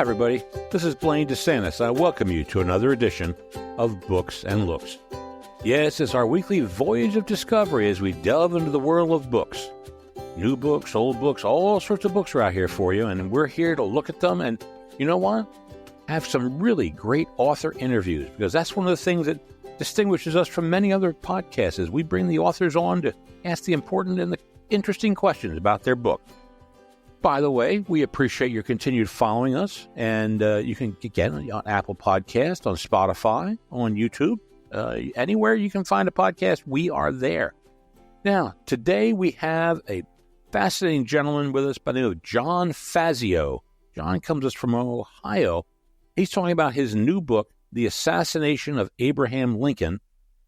Hi, everybody. This is Blaine DeSantis. I welcome you to another edition of Books and Looks. Yes, it's our weekly voyage of discovery as we delve into the world of books. New books, old books, all sorts of books are out here for you, and we're here to look at them and, you know what? Have some really great author interviews, because that's one of the things that distinguishes us from many other podcasts is we bring the authors on to ask the important and the interesting questions about their book. By the way, we appreciate your continued following us, and you can get on Apple Podcast, on Spotify, on YouTube, anywhere you can find a podcast, we are there. Now, today we have a fascinating gentleman with us by the name of John Fazio. John comes to us from Ohio. He's talking about his new book, The Assassination of Abraham Lincoln,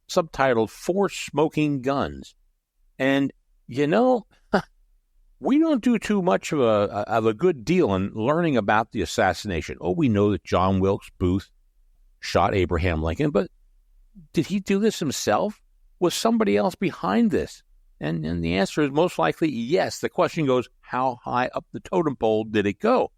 subtitled For Smoking Guns. And, you know, we don't do too much of a good deal in learning about the assassination. Oh, we know that John Wilkes Booth shot Abraham Lincoln, but did he do this himself? Was somebody else behind this? And the answer is most likely yes. The question goes, how high up the totem pole did it go?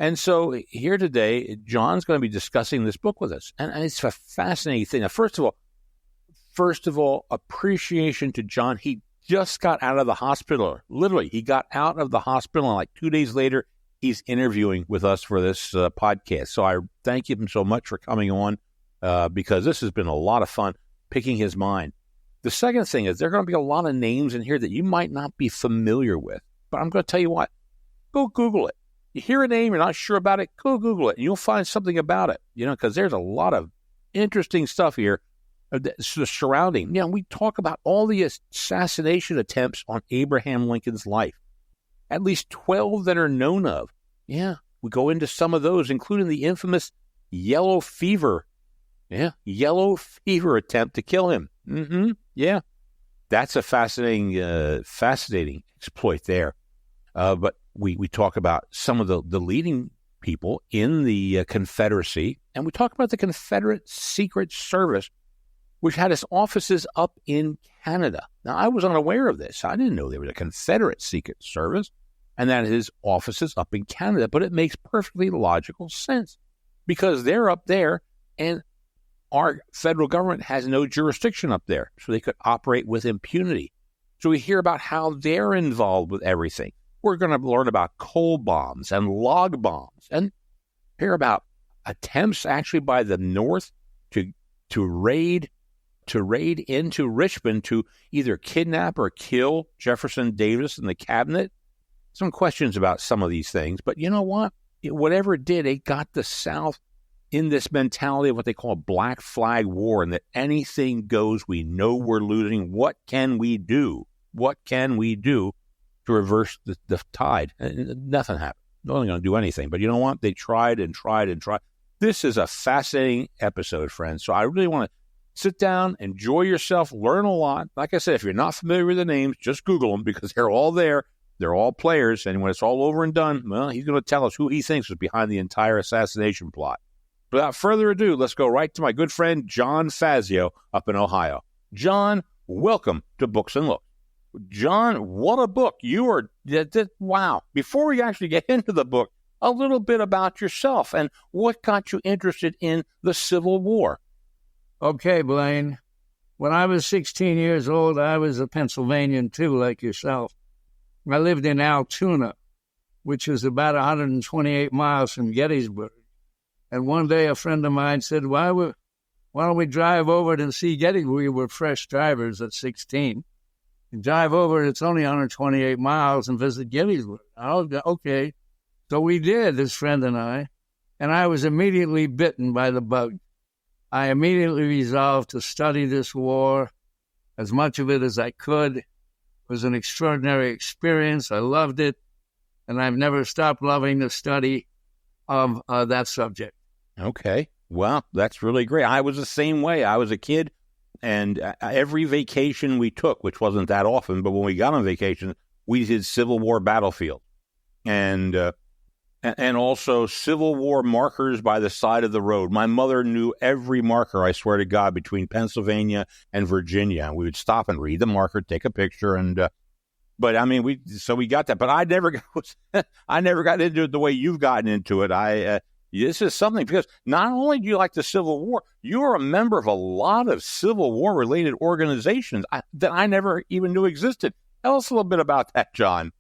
And so here today, John's going to be discussing this book with us. And it's a fascinating thing. Now, first of all, appreciation to John. He just got out of the hospital. Literally, he got out of the hospital, and like 2 days later, he's interviewing with us for this podcast. So I thank him so much for coming on because this has been a lot of fun picking his mind. The second thing is there are going to be a lot of names in here that you might not be familiar with. But I'm going to tell you what, go Google it. You hear a name, you're not sure about it, go Google it, and you'll find something about it, because there's a lot of interesting stuff here surrounding. We talk about all the assassination attempts on Abraham Lincoln's life. At least 12 that are known of. Yeah, we go into some of those, including the infamous yellow fever. Yeah, yellow fever attempt to kill him. Yeah, that's a fascinating exploit there. But we talk about some of the leading people in the Confederacy, and we talk about the Confederate Secret Service, which had its offices up in Canada. Now, I was unaware of this. I didn't know there was a Confederate Secret Service, and that his offices up in Canada, but it makes perfectly logical sense because they're up there, and our federal government has no jurisdiction up there, so they could operate with impunity. So we hear about how they're involved with everything. We're going to learn about coal bombs and log bombs and hear about attempts actually by the North to raid into Richmond to either kidnap or kill Jefferson Davis and the cabinet. Some questions about some of these things, but you know what? Whatever it did, it got the South in this mentality of what they call a black flag war, and that anything goes. We know we're losing. What can we do? What can we do to reverse the tide? And nothing happened. No one's going to do anything. But you know what? They tried and tried and tried. This is a fascinating episode, friends. So I really want to sit down, enjoy yourself, learn a lot. Like I said, if you're not familiar with the names, just Google them because they're all there. They're all players. And when it's all over and done, well, he's going to tell us who he thinks was behind the entire assassination plot. Without further ado, let's go right to my good friend John Fazio up in Ohio. John, welcome to Books and Looks. John, what a book. Wow. Before we actually get into the book, a little bit about yourself and what got you interested in the Civil War. Okay, Blaine. When I was 16 years old, I was a Pennsylvanian too, like yourself. I lived in Altoona, which is about 128 miles from Gettysburg. And one day a friend of mine said, why don't we drive over and see Gettysburg? We were fresh drivers at 16. And drive over, it's only 128 miles, and visit Gettysburg. Okay. So we did, this friend and I was immediately bitten by the bug. I immediately resolved to study this war, as much of it as I could. It was an extraordinary experience. I loved it, and I've never stopped loving the study of that subject. Okay. Well, that's really great. I was the same way. I was a kid, and every vacation we took, which wasn't that often, but when we got on vacation, we did Civil War battlefield. And also Civil War markers by the side of the road. My mother knew every marker, I swear to God, between Pennsylvania and Virginia. We would stop and read the marker, take a picture, and But I mean, we got that. But I never I never got into it the way you've gotten into it. This is something, because not only do you like the Civil War, you are a member of a lot of Civil War related organizations that I never even knew existed. Tell us a little bit about that, John.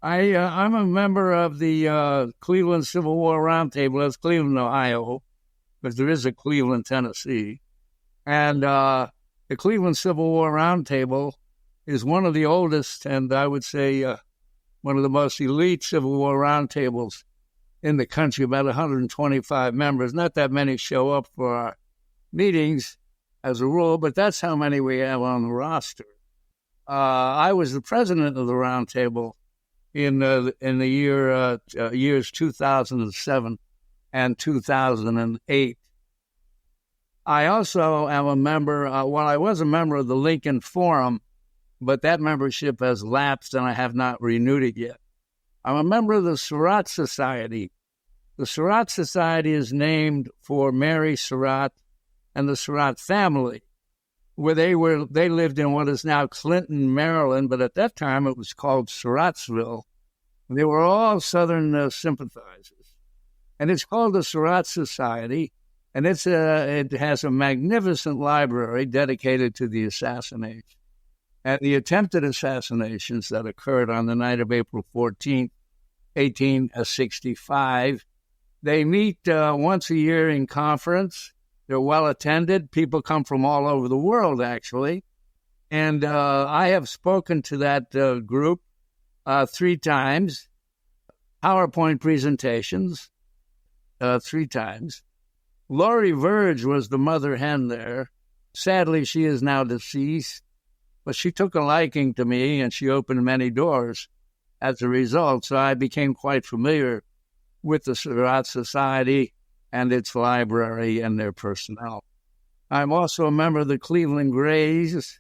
I'm a member of the Cleveland Civil War Roundtable. That's Cleveland, Ohio, but there is a Cleveland, Tennessee. And the Cleveland Civil War Roundtable is one of the oldest, and I would say one of the most elite Civil War roundtables in the country, about 125 members. Not that many show up for our meetings as a rule, but that's how many we have on the roster. I was the president of the roundtable in the years 2007 and 2008. I also am a member, I was a member of the Lincoln Forum, but that membership has lapsed and I have not renewed it yet. I'm a member of the Surratt Society. The Surratt Society is named for Mary Surratt and the Surratt family, where they lived in what is now Clinton, Maryland, but at that time it was called Surrattsville. They were all Southern sympathizers. And it's called the Surratt Society, and it has a magnificent library dedicated to the assassination and the attempted assassinations that occurred on the night of April 14th, 1865. They meet once a year in conference. They're well attended. People come from all over the world, actually. And I have spoken to that group 3 times, PowerPoint presentations 3 times. Laurie Verge was the mother hen there. Sadly, she is now deceased, but she took a liking to me and she opened many doors as a result. So I became quite familiar with the Surratt Society and its library and their personnel. I'm also a member of the Cleveland Greys.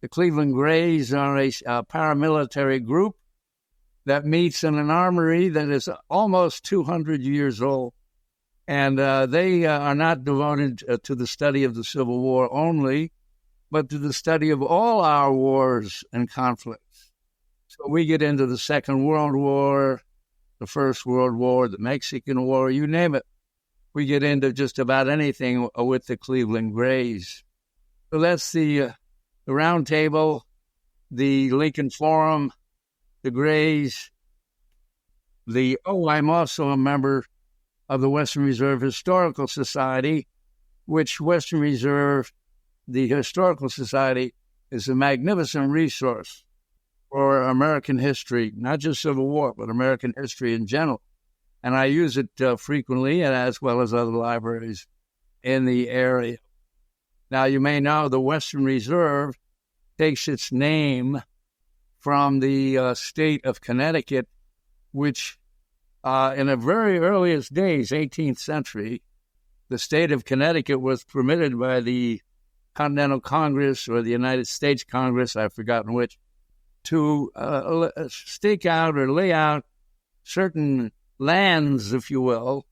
The Cleveland Greys are a paramilitary group that meets in an armory that is almost 200 years old. And they are not devoted to the study of the Civil War only, but to the study of all our wars and conflicts. So we get into the Second World War, the First World War, the Mexican War, you name it. We get into just about anything with the Cleveland Greys. So that's the Round Table, the Lincoln Forum, the Greys. I'm also a member of the Western Reserve Historical Society, which Western Reserve, the Historical Society, is a magnificent resource for American history, not just Civil War, but American history in general. And I use it frequently, and as well as other libraries in the area. Now, you may know the Western Reserve takes its name from the state of Connecticut, which in the very earliest days, 18th century, the state of Connecticut was permitted by the Continental Congress or the United States Congress, I've forgotten which, to stake out or lay out certain lands, if you will,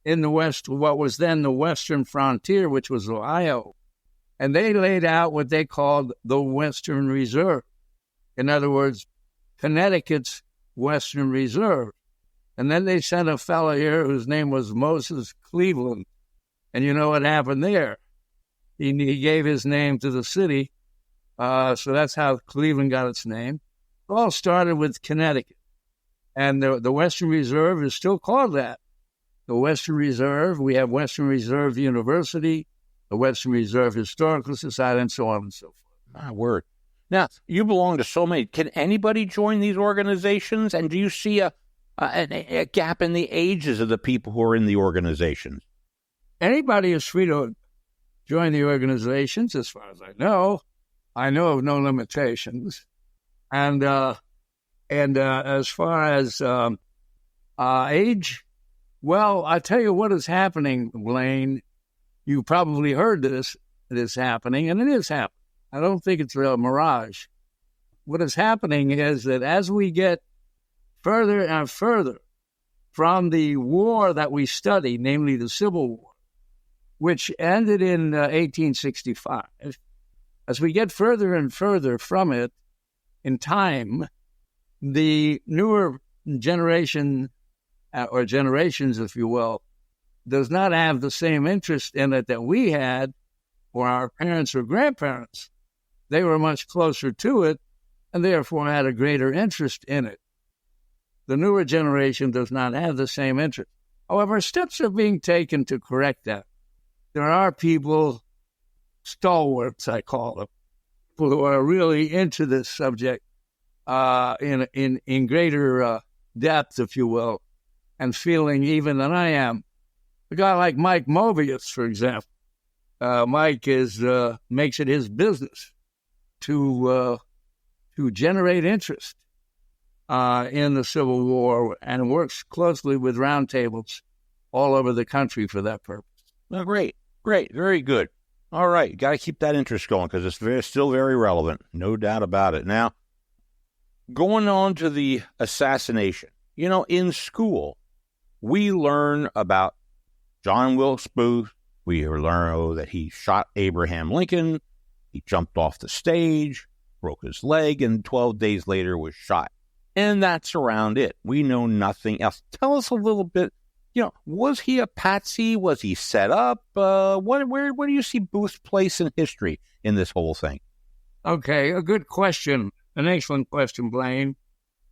in the West, what was then the Western frontier, which was Ohio. And they laid out what they called the Western Reserve. In other words, Connecticut's Western Reserve. And then they sent a fellow here whose name was Moses Cleveland. And you know what happened there? He gave his name to the city. So that's how Cleveland got its name. It all started with Connecticut. And the Western Reserve is still called that. The Western Reserve, we have Western Reserve University, the Western Reserve Historical Society, and so on and so forth. My word. Now, you belong to so many. Can anybody join these organizations? And do you see a gap in the ages of the people who are in the organizations? Anybody is free to join the organizations, as far as I know. I know of no limitations. And as far as age, well, I tell you what is happening, Blaine. You probably heard this. It is happening, and it is happening. I don't think it's a mirage. What is happening is that as we get further and further from the war that we study, namely the Civil War, which ended in 1865, as we get further and further from it, in time, the newer generation, or generations, if you will, does not have the same interest in it that we had, or our parents or grandparents. They were much closer to it and therefore had a greater interest in it. The newer generation does not have the same interest. However, steps are being taken to correct that. There are people, stalwarts, I call them, people who are really into this subject in greater depth, if you will, and feeling even than I am. A guy like Mike Mobius, for example. Mike makes it his business to generate interest in the Civil War, and works closely with roundtables all over the country for that purpose. Well, great, very good. All right, got to keep that interest going because it's still very relevant, no doubt about it. Now, going on to the assassination. In school, we learn about John Wilkes Booth. We learn that he shot Abraham Lincoln. He jumped off the stage, broke his leg, and 12 days later was shot. And that's around it. We know nothing else. Tell us a little bit, was he a patsy? Was he set up? Where do you see Booth's place in history in this whole thing? Okay, a good question. An excellent question, Blaine,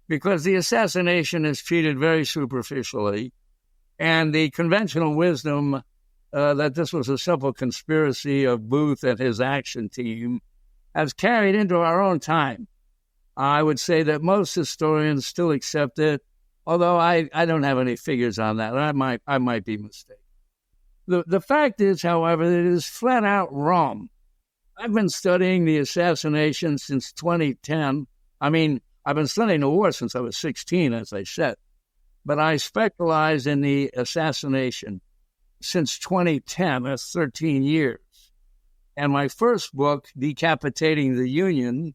because the assassination is treated very superficially, and the conventional wisdom that this was a simple conspiracy of Booth and his action team has carried into our own time. I would say that most historians still accept it, although I don't have any figures on that. I might be mistaken. The fact is, however, that it is flat out wrong. I've been studying the assassination since 2010. I mean, I've been studying the war since I was 16, as I said. But I specialize in the assassination since 2010. That's 13 years. And my first book, Decapitating the Union,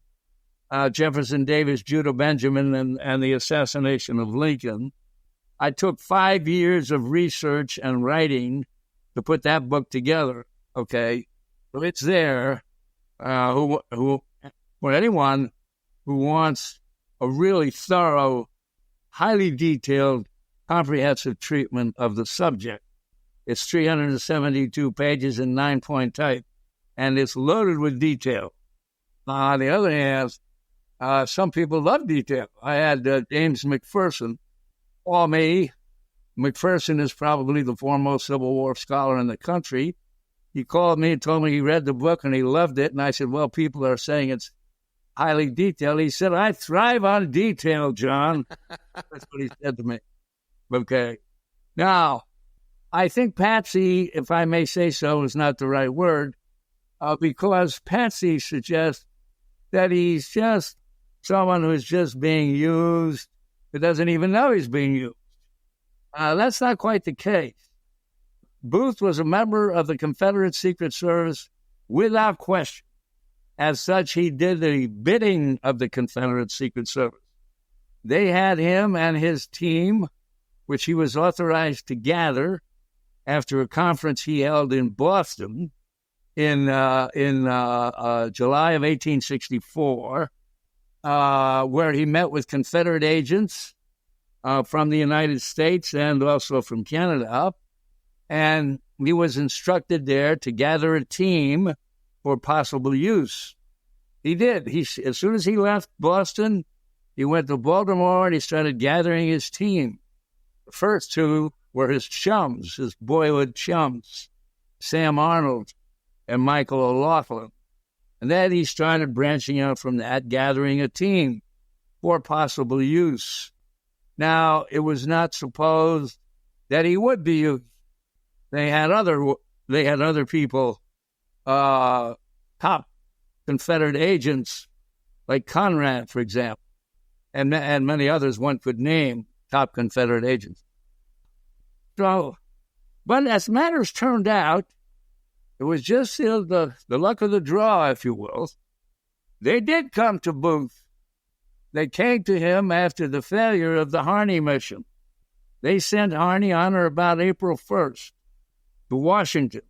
Jefferson Davis, Judah Benjamin, and the Assassination of Lincoln, I took 5 years of research and writing to put that book together, okay? So it's there for anyone who wants a really thorough, highly detailed, comprehensive treatment of the subject. It's 372 pages in 9-point type, and it's loaded with detail. On the other hand, some people love detail. I had James McPherson call me. McPherson is probably the foremost Civil War scholar in the country. He called me and told me he read the book and he loved it. And I said, well, people are saying it's highly detailed. He said, I thrive on detail, John. That's what he said to me. Okay. Now, I think patsy, if I may say so, is not the right word, because patsy suggests that he's just someone who's just being used, who doesn't even know he's being used. That's not quite the case. Booth was a member of the Confederate Secret Service without question. As such, he did the bidding of the Confederate Secret Service. They had him and his team, which he was authorized to gather after a conference he held in Boston in July of 1864, where he met with Confederate agents from the United States and also from Canada. And he was instructed there to gather a team for possible use. He did. As soon as he left Boston, he went to Baltimore and he started gathering his team. The first two were his chums, his boyhood chums, Sam Arnold and Michael O'Loughlin. And then he started branching out from that, gathering a team for possible use. Now, it was not supposed that he would be used. They had other people, top Confederate agents, like Conrad, for example, and many others one could name, top Confederate agents. So, but as matters turned out, it was just the luck of the draw, if you will. They did come to Booth. They came to him after the failure of the Harney mission. They sent Harney on or about April 1st to Washington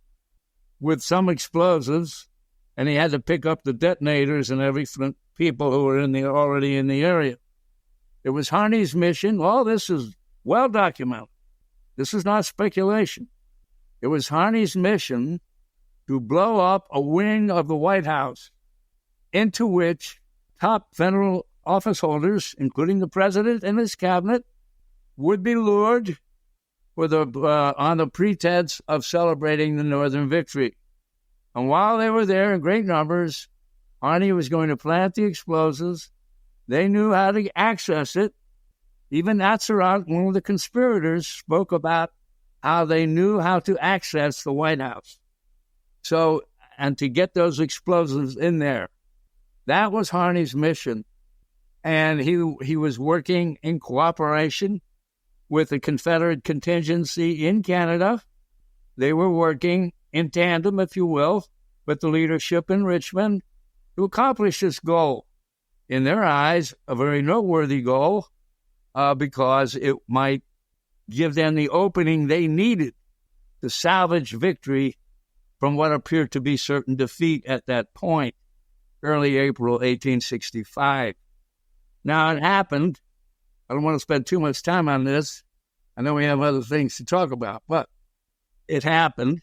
with some explosives, and he had to pick up the detonators and everything people who were already in the area. It was Harney's mission. All this is well documented. This is not speculation. It was Harney's mission to blow up a wing of the White House into which top federal office holders, including the president and his cabinet, would be lured on the pretense of celebrating the Northern victory. And while they were there in great numbers, Harney was going to plant the explosives. They knew how to access it. Even Atzerodt, one of the conspirators, spoke about how they knew how to access the White House. So, and to get those explosives in there. That was Harney's mission. And he was working in cooperation with the Confederate contingency in Canada. They were working in tandem, if you will, with the leadership in Richmond to accomplish this goal. In their eyes, a very noteworthy goal, because it might give them the opening they needed to salvage victory from what appeared to be certain defeat at that point, early April 1865. Now, it happened. I don't want to spend too much time on this. I know we have other things to talk about, but it happened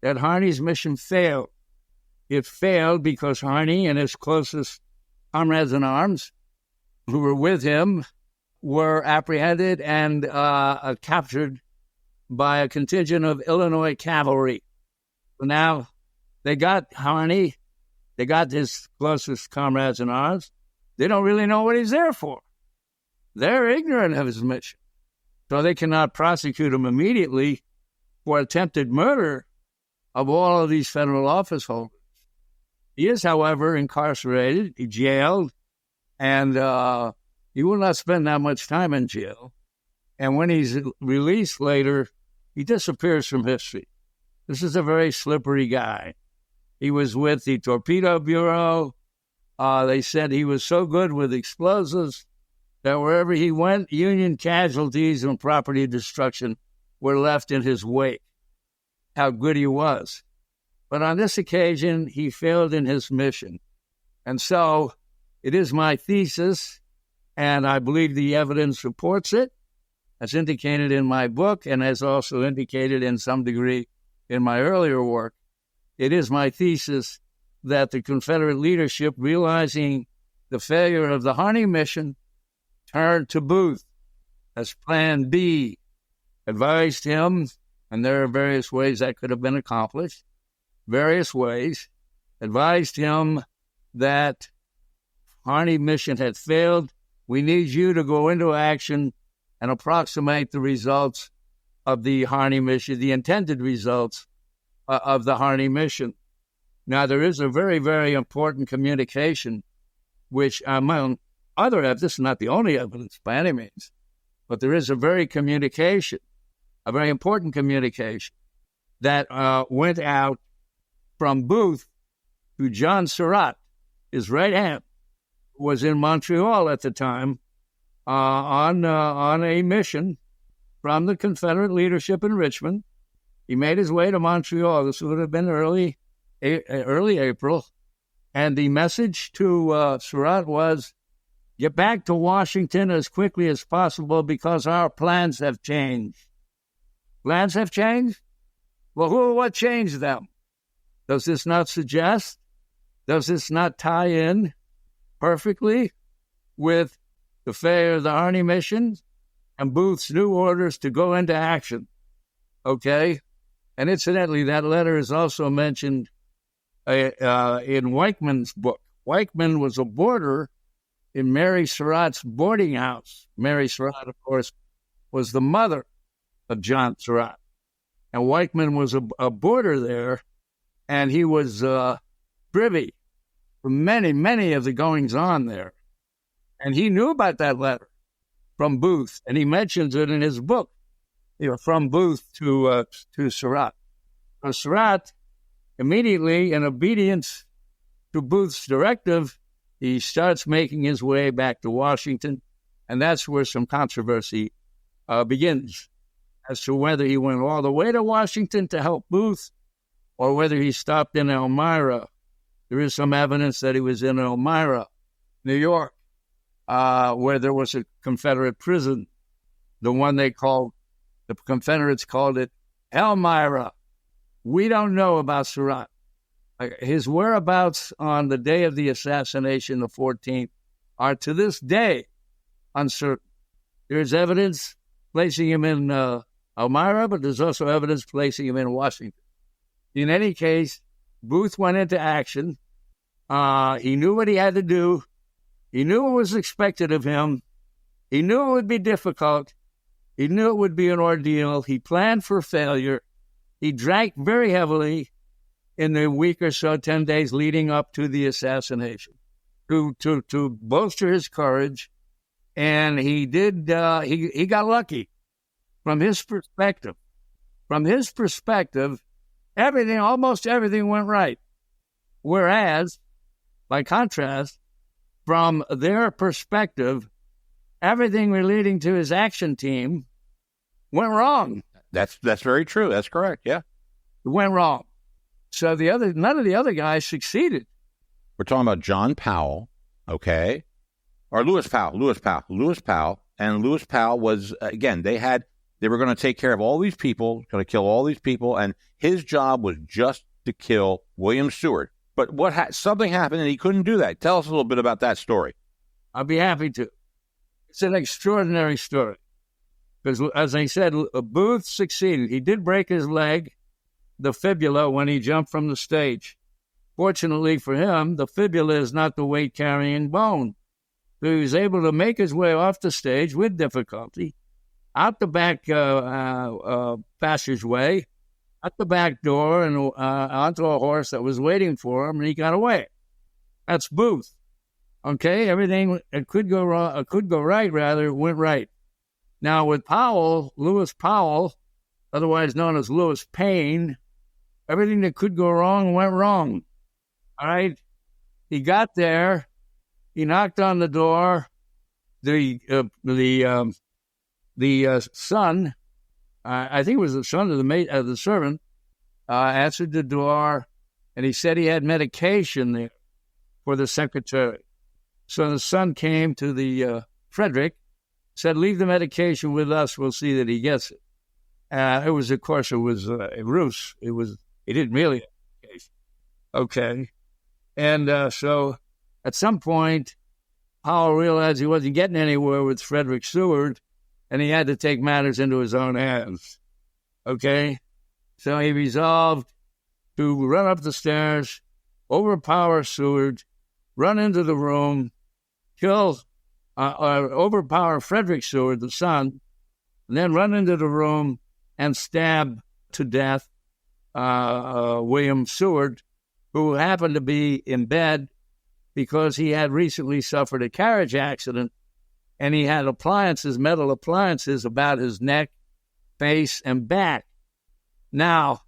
that Harney's mission failed. It failed because Harney and his closest comrades in arms who were with him were apprehended and captured by a contingent of Illinois cavalry. So now they got Harney, they got his closest comrades in arms. They don't really know what he's there for. They're ignorant of his mission. So they cannot prosecute him immediately for attempted murder of all of these federal office holders. He is, however, incarcerated, jailed, and he will not spend that much time in jail. And when he's released later, he disappears from history. This is a very slippery guy. He was with the Torpedo Bureau. They said he was so good with explosives that wherever he went, Union casualties and property destruction were left in his wake. How good he was. But on this occasion, he failed in his mission. And so it is my thesis, and I believe the evidence supports it, as indicated in my book and as also indicated in some degree in my earlier work. It is my thesis that the Confederate leadership, realizing the failure of the Harney mission, turned to Booth as Plan B, advised him, and there are various ways that could have been accomplished, advised him that Harney mission had failed. We need you to go into action and approximate the results of the Harney mission, the intended results of the Harney mission. Now, there is a very, very important communication, which among other evidence, this is not the only evidence by any means, but there is a very important communication that went out from Booth to John Surratt, his right hand, was in Montreal at the time on a mission from the Confederate leadership in Richmond. He made his way to Montreal. This would have been early April. And the message to Surratt was, get back to Washington as quickly as possible because our plans have changed. Plans have changed? Well, what changed them? Does this not suggest, does this not tie in perfectly with the failure of the Harney mission and Booth's new orders to go into action? Okay? And incidentally, that letter is also mentioned in Weichmann's book. Weichmann was a boarder in Mary Surratt's boarding house. Mary Surratt, of course, was the mother of John Surratt. And Weichmann was a boarder there, and he was privy for many, many of the goings-on there. And he knew about that letter from Booth, and he mentions it in his book, from Booth to Surratt. So Surratt, immediately, in obedience to Booth's directive, he starts making his way back to Washington, and that's where some controversy begins as to whether he went all the way to Washington to help Booth or whether he stopped in Elmira. There is some evidence that he was in Elmira New York, where there was a Confederate prison. The one the Confederates called it Elmira. We don't know about Surratt. His whereabouts on the day of the assassination, the 14th, are to this day uncertain. There's evidence placing him in Elmira, but there's also evidence placing him in Washington. In any case, Booth went into action. He knew what he had to do. He knew what was expected of him. He knew it would be difficult. He knew it would be an ordeal. He planned for failure. He drank very heavily in the week or so, 10 days leading up to the assassination to bolster his courage. And he did, he got lucky from his perspective. From his perspective, almost everything went right. Whereas, by contrast, from their perspective, everything relating to his action team went wrong. That's very true. That's correct. Yeah. It went wrong. So none of the other guys succeeded. We're talking about John Powell, okay? Or Lewis Powell. And Lewis Powell was, again, they were going to take care of all these people, going to kill all these people, and his job was just to kill William Seward. But something happened and he couldn't do that. Tell us a little bit about that story. I'll be happy to. It's an extraordinary story. Because, as I said, Booth succeeded. He did break his leg, the fibula, when he jumped from the stage. Fortunately for him, the fibula is not the weight-carrying bone. So he was able to make his way off the stage with difficulty, out the back passageway, out the back door, and onto a horse that was waiting for him, and he got away. That's Booth. Okay, everything it could go wrong, could go right, rather, went right. Now with Lewis Powell, otherwise known as Lewis Payne, everything that could go wrong went wrong. All right, he got there, he knocked on the door. The son, I think it was the son of the servant, answered the door, and he said he had medication there for the secretary. So the son came to the Frederick, said, "Leave the medication with us. We'll see that he gets it." It was a ruse. He didn't really have medication. Okay. And so at some point, Powell realized he wasn't getting anywhere with Frederick Seward, and he had to take matters into his own hands. Okay? So he resolved to run up the stairs, overpower Seward, run into the room, overpower Frederick Seward, the son, and then run into the room and stab to death William Seward, who happened to be in bed because he had recently suffered a carriage accident, and he had metal appliances about his neck, face, and back. Now,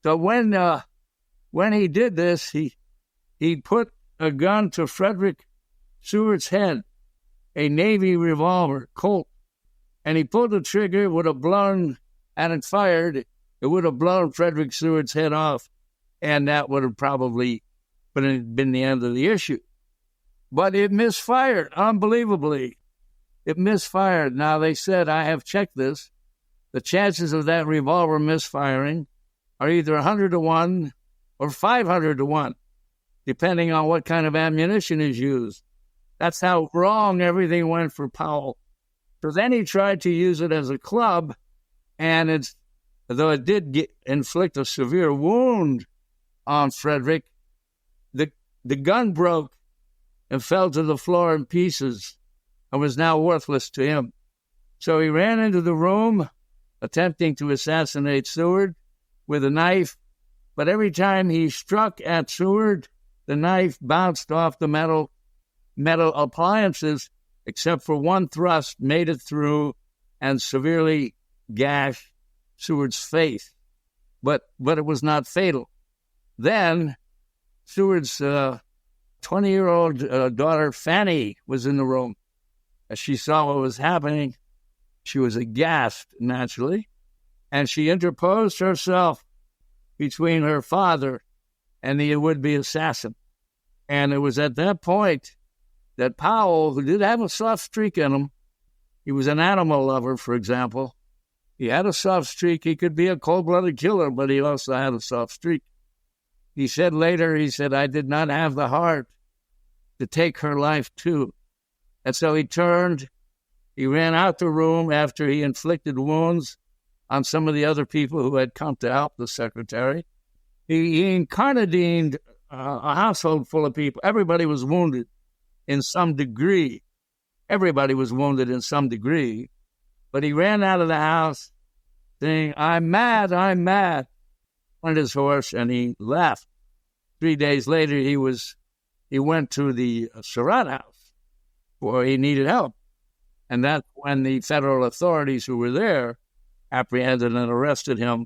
so when he did this, he put a gun to Frederick Seward's head, a Navy revolver, Colt, and he pulled the trigger. It would have blown, and it fired. It would have blown Frederick Seward's head off, and that would have probably been the end of the issue. But it misfired, unbelievably. It misfired. Now, they said, I have checked this. The chances of that revolver misfiring are either 100 to 1 or 500 to 1, depending on what kind of ammunition is used. That's how wrong everything went for Powell. So then he tried to use it as a club, and though it did inflict a severe wound on Frederick, the gun broke and fell to the floor in pieces and was now worthless to him. So he ran into the room, attempting to assassinate Seward with a knife, but every time he struck at Seward, the knife bounced off the metal appliances, except for one thrust, made it through and severely gashed Seward's face. But it was not fatal. Then Seward's 20-year-old daughter, Fanny, was in the room. As she saw what was happening, she was aghast, naturally, and she interposed herself between her father and the would-be assassin. And it was at that point that Powell, who did have a soft streak in him, he was an animal lover, for example. He had a soft streak. He could be a cold-blooded killer, but he also had a soft streak. He said later, I did not have the heart to take her life too. And so he ran out the room after he inflicted wounds on some of the other people who had come to help the secretary. He incarnadined a household full of people. Everybody was wounded in some degree. Everybody was wounded in some degree. But he ran out of the house saying, I'm mad, I'm mad, on his horse, and he left. 3 days later, he went to the Surratt house where he needed help. And that's when the federal authorities who were there apprehended and arrested him,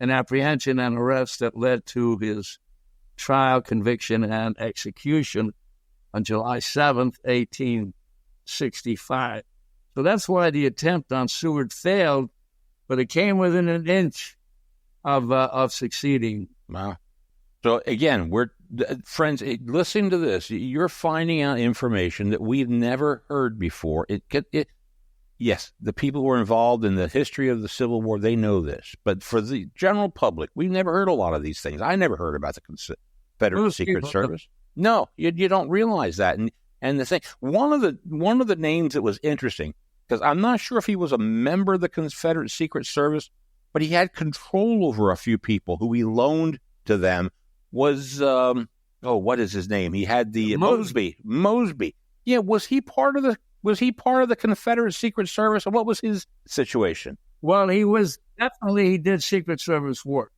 an apprehension and arrest that led to his trial, conviction, and execution on July 7th, 1865. So that's why the attempt on Seward failed, but it came within an inch of succeeding. Wow. So again, friends, listening to this, you're finding out information that we've never heard before. Yes, the people who are involved in the history of the Civil War, they know this. But for the general public, we've never heard a lot of these things. I never heard about the Confederate Secret Service. No, you don't realize that. And the thing, one of the names that was interesting, because I'm not sure if he was a member of the Confederate Secret Service, but he had control over a few people who he loaned to them, was, what is his name? He had the Mosby. Yeah, was he part of the Confederate Secret Service, and what was his situation? Well, he did Secret Service work.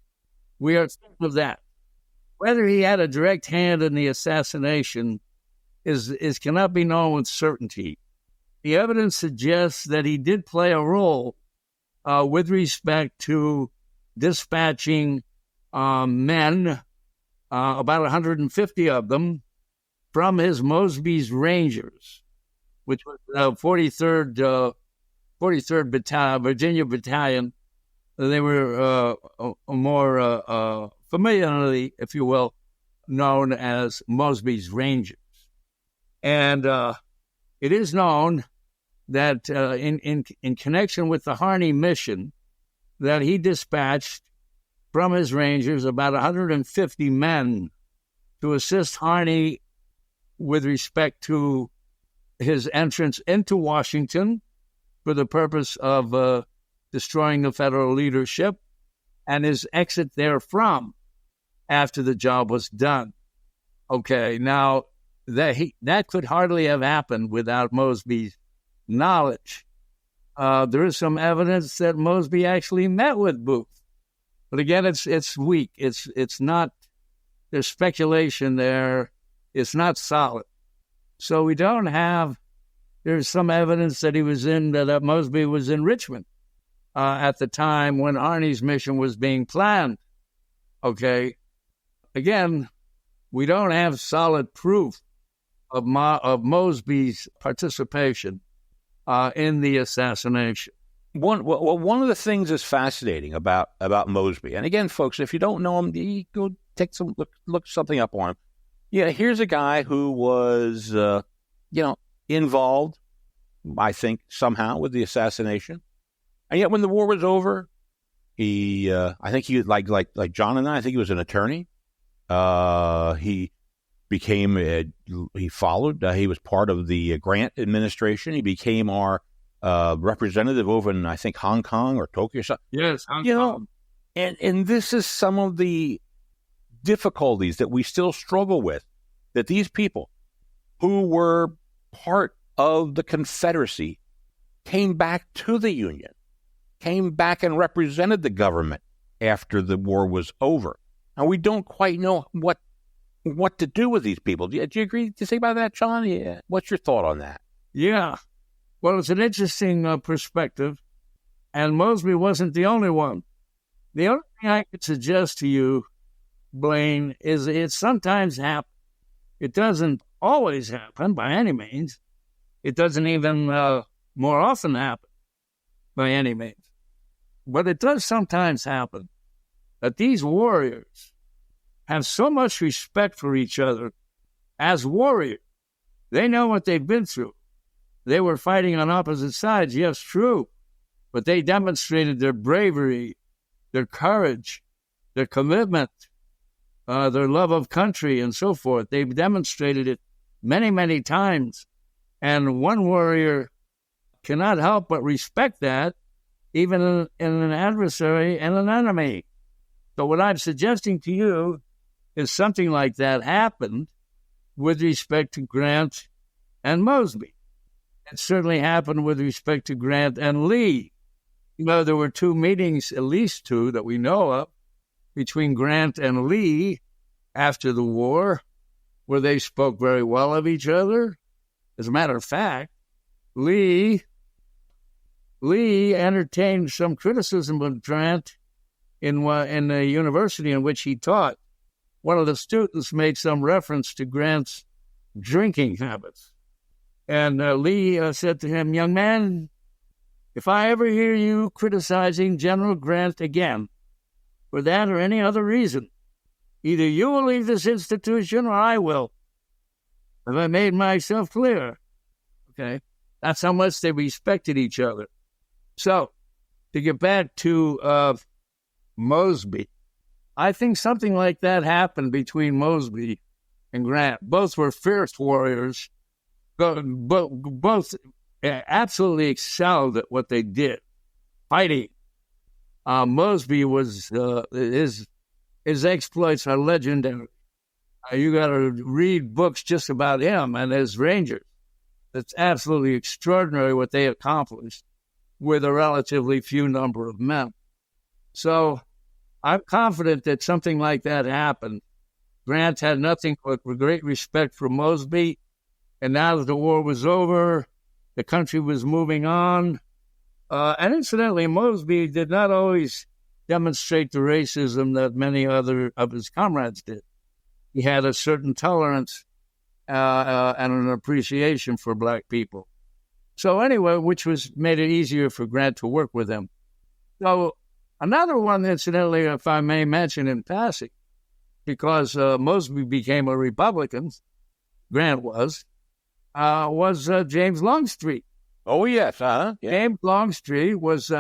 We are certain of that. Whether he had a direct hand in the assassination is cannot be known with certainty. The evidence suggests that he did play a role with respect to dispatching men, about 150 of them, from his Mosby's Rangers, which was 43rd Battalion, Virginia Battalion. They were more familiarly, if you will, known as Mosby's Rangers. And it is known that in connection with the Harney mission, that he dispatched from his Rangers about 150 men to assist Harney with respect to his entrance into Washington for the purpose of destroying the federal leadership and his exit therefrom after the job was done. Okay, now that could hardly have happened without Mosby's knowledge. There is some evidence that Mosby actually met with Booth, but again, it's weak. It's not. There's speculation there. It's not solid. So we don't have. There's some evidence that that Mosby was in Richmond at the time when Harney's mission was being planned. Okay, again, we don't have solid proof of Mosby's participation in the assassination. One of the things that's fascinating about Mosby, and again, folks, if you don't know him, you go take some look something up on him. Yeah, here's a guy who was, involved, I think, somehow with the assassination, and yet when the war was over, he, I think he like John and I think he was an attorney. He became he was part of the Grant administration. He became our representative over in, I think, Hong Kong or Tokyo. Yes, Hong Kong. And this is some of the difficulties that we still struggle with, that these people who were part of the Confederacy came back to the Union, came back and represented the government after the war was over. And we don't quite know what to do with these people. Do you agree to say about that, John? Yeah. What's your thought on that? Yeah. Well, it's an interesting perspective, and Mosby wasn't the only one. The only thing I could suggest to you, Blaine, is it sometimes happens. It doesn't always happen by any means. It doesn't even more often happen by any means. But it does sometimes happen that these warriors have so much respect for each other as warriors They know what they've been through. They were fighting on opposite sides, yes, true, but they demonstrated their bravery, their courage, their commitment, their love of country, and so forth. They've demonstrated it many, many times. And one warrior cannot help but respect that, even in an adversary and an enemy. So what I'm suggesting to you is something like that happened with respect to Grant and Mosby. It certainly happened with respect to Grant and Lee. You know, there were two meetings, at least two that we know of, between Grant and Lee after the war, where they spoke very well of each other. As a matter of fact, Lee entertained some criticism of Grant in the university in which he taught. One of the students made some reference to Grant's drinking habits. And Lee said to him, "Young man, if I ever hear you criticizing General Grant again, for that or any other reason, either you will leave this institution or I will. Have I made myself clear?" Okay, that's how much they respected each other. So, to get back to Mosby, I think something like that happened between Mosby and Grant. Both were fierce warriors. Both absolutely excelled at what they did, fighting. Mosby was his exploits are legendary. You got to read books just about him and his Rangers. It's absolutely extraordinary what they accomplished with a relatively few number of men. So I'm confident that something like that happened. Grant had nothing but great respect for Mosby, and now that the war was over, the country was moving on. And incidentally, Mosby did not always demonstrate the racism that many other of his comrades did. He had a certain tolerance and an appreciation for black people. So anyway, which made it easier for Grant to work with him. So another one, incidentally, if I may mention in passing, because Mosby became a Republican, Grant was James Longstreet. Oh, yes, yeah. James Longstreet was,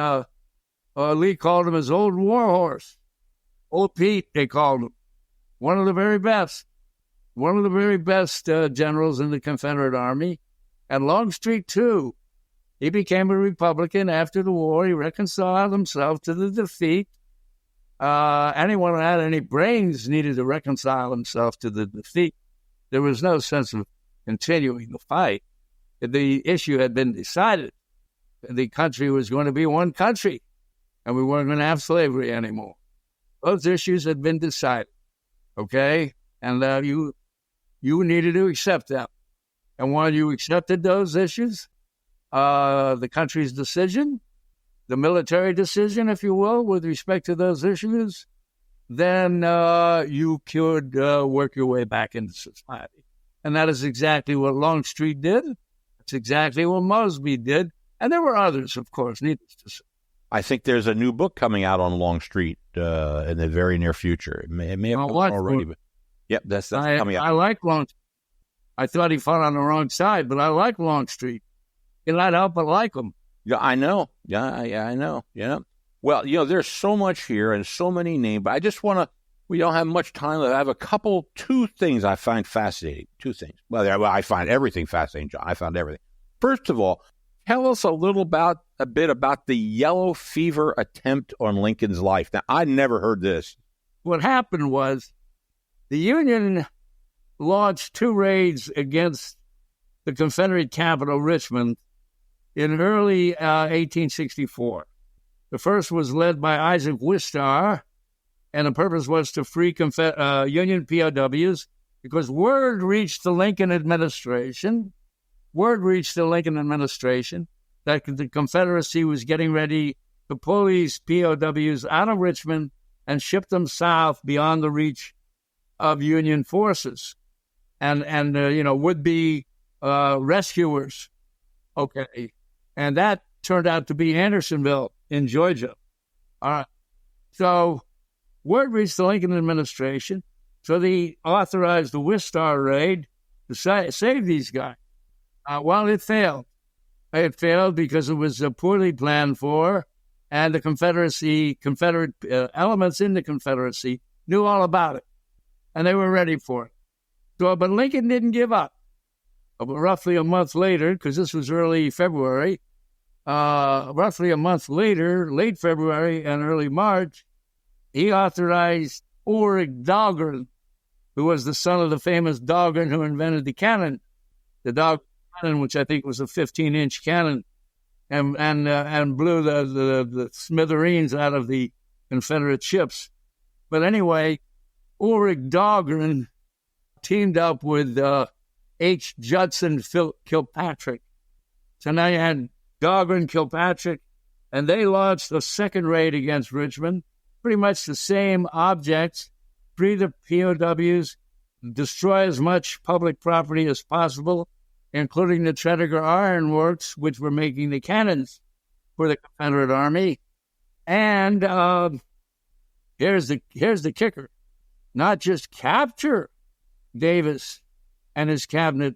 Lee called him his old war horse. Old Pete, they called him. One of the very best generals in the Confederate Army. And Longstreet, too. He became a Republican after the war. He reconciled himself to the defeat. Anyone who had any brains needed to reconcile himself to the defeat. There was no sense of continuing the fight. The issue had been decided. The country was going to be one country, and we weren't going to have slavery anymore. Those issues had been decided, okay? And you needed to accept them. And while you accepted those issues, the country's decision, the military decision, if you will, with respect to those issues, then you could work your way back into society. And that is exactly what Longstreet did. That's exactly what Mosby did. And there were others, of course, needless to say. I think there's a new book coming out on Longstreet in the very near future. It may have come already. But yep, that's coming out. I like Longstreet. I thought he fought on the wrong side, but I like Longstreet. Cannot help but like him. Yeah, I know. Yeah, I know. Yeah. Well, there's so much here and so many names, but I just want to, we don't have much time. I have two things I find fascinating. Two things. Well, I find everything fascinating, John. I found everything. First of all, tell us a bit about the yellow fever attempt on Lincoln's life. Now, I never heard this. What happened was the Union launched two raids against the Confederate capital, Richmond, in early 1864. The first was led by Isaac Wistar, and the purpose was to free Union POWs because word reached the Lincoln administration that the Confederacy was getting ready to pull these POWs out of Richmond and ship them south beyond the reach of Union forces and would-be rescuers. Okay. And that turned out to be Andersonville in Georgia. All right. So word reached the Lincoln administration. So they authorized the Wistar raid, to save these guys. Well, it failed. It failed because it was poorly planned for, and the Confederate elements in the Confederacy knew all about it, and they were ready for it. So, but Lincoln didn't give up. Roughly a month later, because this was early February, roughly a month later, late February and early March, he authorized Ulrich Dahlgren, who was the son of the famous Dahlgren who invented the cannon, the Dahlgren cannon, which I think was a 15-inch cannon, and blew the smithereens out of the Confederate ships. But anyway, Ulrich Dahlgren teamed up with H. Judson Kilpatrick. So now you had Dahlgren, Kilpatrick, and they launched a second raid against Richmond, pretty much the same objects, free the POWs, destroy as much public property as possible, including the Tredegar Iron Works, which were making the cannons for the Confederate Army. And here's the kicker. Not just capture Davis and his cabinet,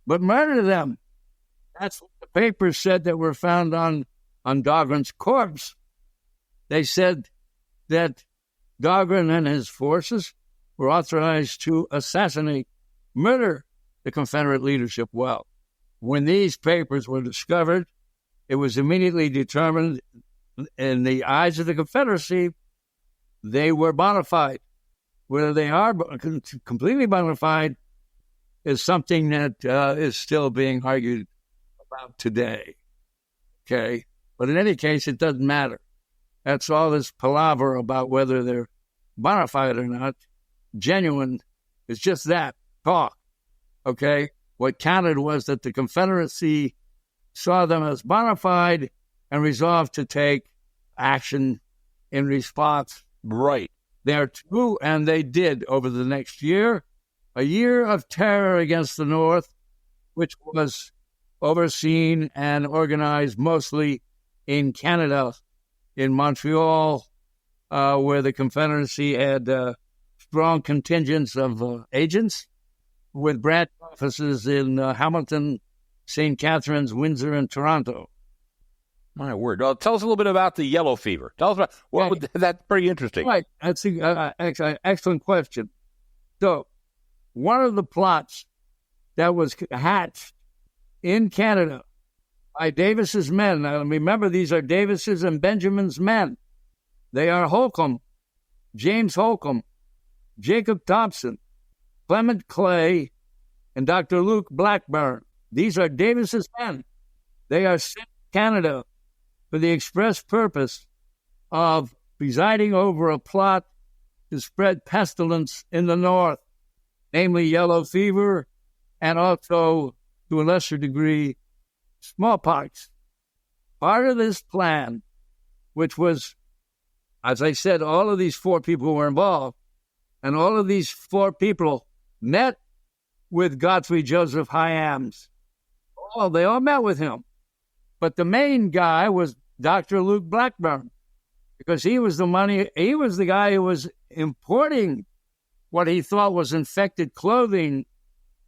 but murder them. That's what the papers said that were found on Dahlgren's corpse. They said that Dahlgren and his forces were authorized to murder the Confederate leadership. Well, when these papers were discovered, it was immediately determined in the eyes of the Confederacy they were bona fide. Whether they are completely bona fide is something that is still being argued about today. Okay? But in any case, it doesn't matter. That's all this palaver about whether they're bona fide or not. Genuine is just that, talk. Okay? What counted was that the Confederacy saw them as bona fide and resolved to take action in response. Right. There too, and they did over the next year, a year of terror against the North, which was overseen and organized mostly in Canada, in Montreal, where the Confederacy had strong contingents of agents with branch offices in Hamilton, St. Catharines, Windsor, and Toronto. My word. Well, tell us a little bit about the yellow fever. Tell us about that's pretty interesting. Right. That's an excellent question. So, one of the plots that was hatched in Canada by Davis's men, now remember these are Davis's and Benjamin's men. They are Holcomb, James Holcomb, Jacob Thompson, Clement Clay, and Dr. Luke Blackburn. These are Davis's men. They are sent to Canada for the express purpose of presiding over a plot to spread pestilence in the North, namely yellow fever, and also, to a lesser degree, smallpox. Part of this plan, which was, as I said, all of these four people were involved, and all of these four people met with Godfrey Joseph Hyams. Oh, they all met with him. But the main guy was Dr. Luke Blackburn, because he was the guy who was importing what he thought was infected clothing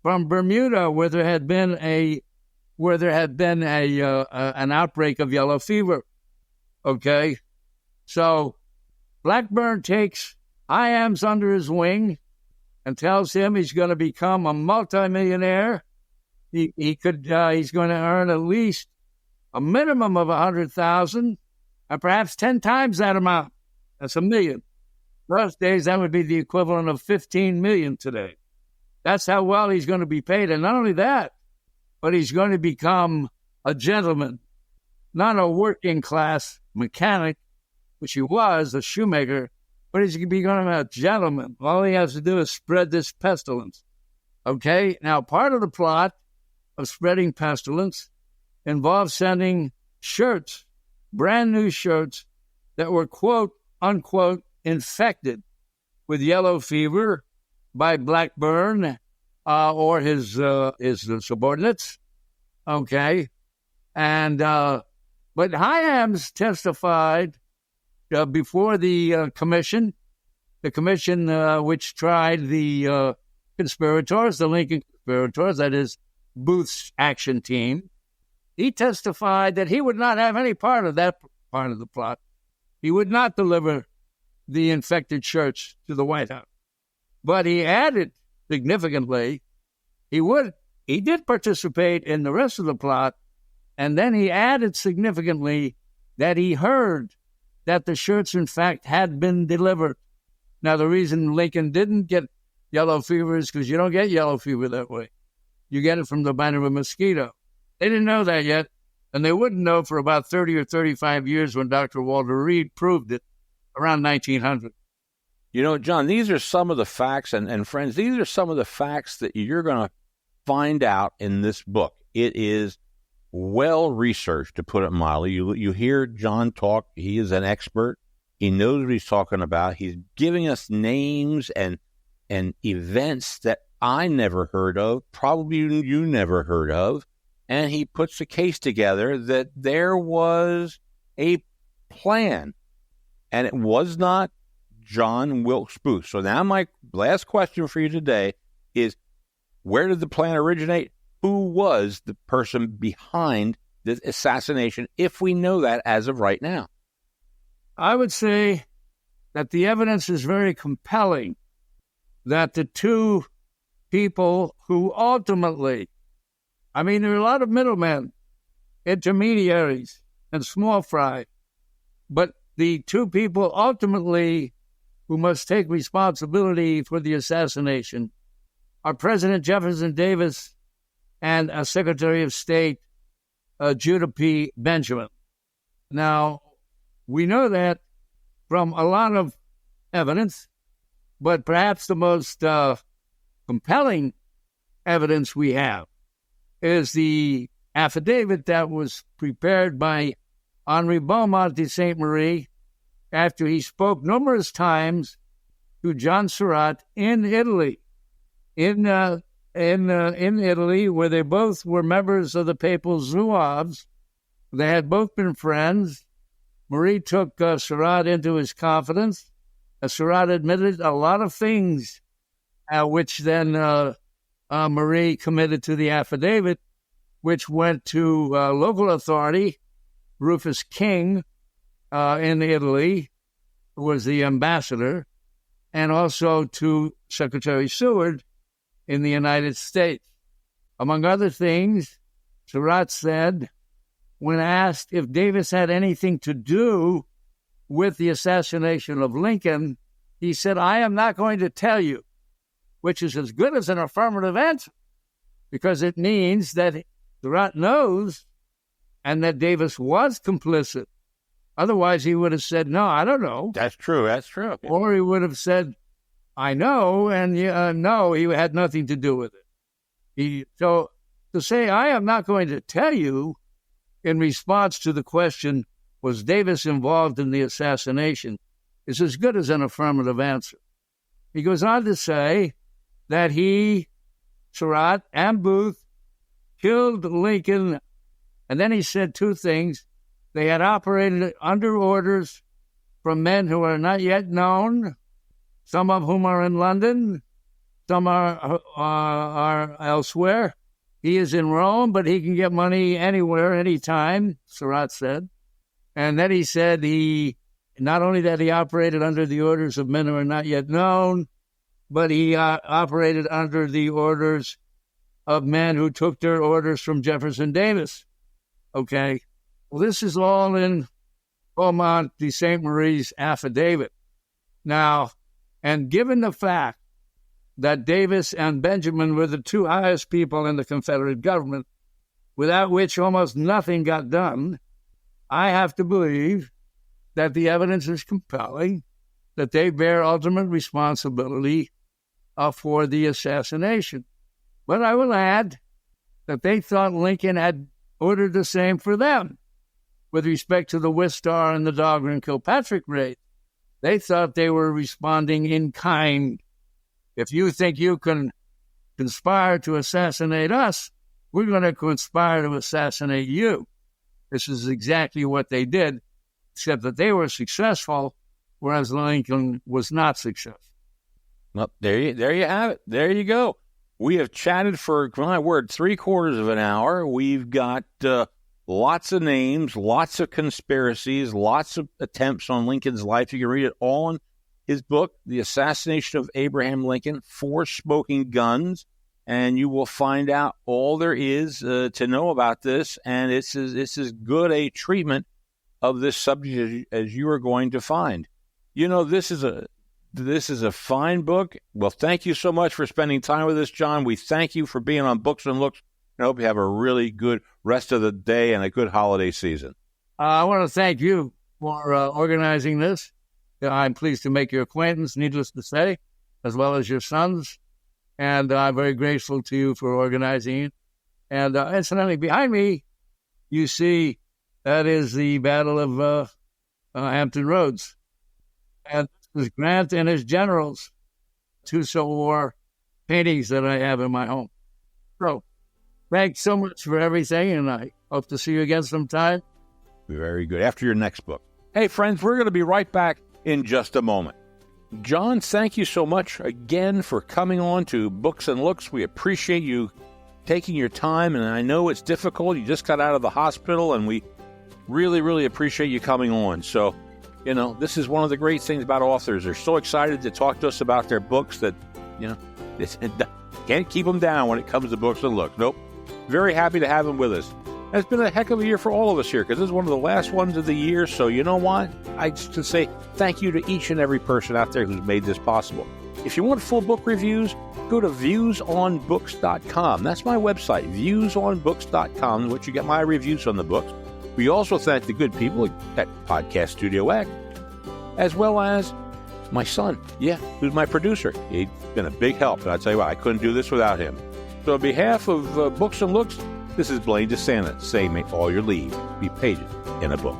from Bermuda, where there had been an outbreak of yellow fever. Okay, so Blackburn takes Hyams under his wing and tells him he's going to become a multimillionaire. He's going to earn at least a minimum of $100,000, and perhaps 10 times that amount. That's $1 million. Those days, that would be the equivalent of $15 million today. That's how well he's going to be paid. And not only that, but he's going to become a gentleman, not a working-class mechanic, which he was, a shoemaker, but he's becoming a gentleman. All he has to do is spread this pestilence. Okay? Now, part of the plot of spreading pestilence involved sending shirts, brand new shirts, that were, quote, unquote, infected with yellow fever by Blackburn or his subordinates. Okay. And, but Hyams testified before the commission which tried the conspirators, the Lincoln co-conspirators, that is, Booth's action team, he testified that he would not have any part of that part of the plot. He would not deliver the infected shirts to the White House. But he added significantly, he did participate in the rest of the plot, and then he added significantly that he heard that the shirts, in fact, had been delivered. Now, the reason Lincoln didn't get yellow fever is because you don't get yellow fever that way. You get it from the bite of a mosquito. They didn't know that yet, and they wouldn't know for about 30 or 35 years when Dr. Walter Reed proved it around 1900. You know, John, these are some of the facts, and friends, these are some of the facts that you're going to find out in this book. It is well-researched, to put it mildly. You hear John talk. He is an expert. He knows what he's talking about. He's giving us names and events that I never heard of, probably you never heard of, and he puts a case together that there was a plan, and it was not John Wilkes Booth. So now my last question for you today is, where did the plan originate? Who was the person behind the assassination, if we know that as of right now? I would say that the evidence is very compelling that the two people who ultimately, I mean, there are a lot of middlemen, intermediaries, and small fry, but the two people ultimately who must take responsibility for the assassination are President Jefferson Davis and Secretary of State Judah P. Benjamin. Now, we know that from a lot of evidence, but perhaps the most compelling evidence we have is the affidavit that was prepared by Henri Beaumont de Saint Marie after he spoke numerous times to John Surratt in Italy, in Italy, where they both were members of the Papal Zouaves. They had both been friends. Marie took Surratt into his confidence. Surratt admitted a lot of things, which then Marie committed to the affidavit, which went to local authority, Rufus King in Italy, who was the ambassador, and also to Secretary Seward in the United States. Among other things, Surratt said, when asked if Davis had anything to do with the assassination of Lincoln, he said, "I am not going to tell you," which is as good as an affirmative answer, because it means that Surratt knows and that Davis was complicit. Otherwise, he would have said, "No, I don't know." That's true. That's true. Or he would have said, "I know," and no, he had nothing to do with it. So to say, "I am not going to tell you," in response to the question, was Davis involved in the assassination, is as good as an affirmative answer. He goes on to say that he, Surratt, and Booth killed Lincoln, and then he said two things. They had operated under orders from men who are not yet known, some of whom are in London, some are elsewhere. He is in Rome, but he can get money anywhere, anytime, Surratt said. And then he said not only that he operated under the orders of men who are not yet known, but he operated under the orders of men who took their orders from Jefferson Davis. Okay. Well, this is all in Beaumont de Saint Marie's affidavit. Now, and given the fact that Davis and Benjamin were the two highest people in the Confederate government, without which almost nothing got done, I have to believe that the evidence is compelling, that they bear ultimate responsibility for the assassination. But I will add that they thought Lincoln had ordered the same for them. With respect to the Wistar and the Dogger and Kilpatrick raid, they thought they were responding in kind. If you think you can conspire to assassinate us, we're going to conspire to assassinate you. This is exactly what they did, except that they were successful, whereas Lincoln was not successful. Well, there you have it. There you go. We have chatted for, my word, 3/4 of an hour. We've got lots of names, lots of conspiracies, lots of attempts on Lincoln's life. You can read it all in his book, The Assassination of Abraham Lincoln, 4 Smoking Guns, and you will find out all there is to know about this, and it's as good a treatment of this subject as you are going to find. You know, this is a fine book. Well, thank you so much for spending time with us, John. We thank you for being on Books and Looks. I hope you have a really good rest of the day and a good holiday season. I want to thank you for organizing this. I'm pleased to make your acquaintance, needless to say, as well as your sons. And I'm very grateful to you for organizing it. And incidentally, behind me, you see that is the Battle of Hampton Roads. And this is Grant and his generals, 2 Civil War paintings that I have in my home. So, thanks so much for everything, and I hope to see you again sometime. Very good. After your next book. Hey, friends, we're going to be right back in just a moment. John, thank you so much again for coming on to Books and Looks. We appreciate you taking your time, and I know it's difficult. You just got out of the hospital, and we really, really appreciate you coming on. So, you know, this is one of the great things about authors. They're so excited to talk to us about their books that, you know, can't keep them down when it comes to Books and Looks. Nope. Very happy to have them with us. And it's been a heck of a year for all of us here because this is one of the last ones of the year. So you know what? I just say thank you to each and every person out there who's made this possible. If you want full book reviews, go to viewsonbooks.com. That's my website, viewsonbooks.com, is what you get my reviews on the books. We also thank the good people at Podcast Studio X, as well as my son, who's my producer. He's been a big help, and I tell you what, I couldn't do this without him. So on behalf of Books and Looks, this is Blaine DeSantis saying, may all your leaves be pages in a book.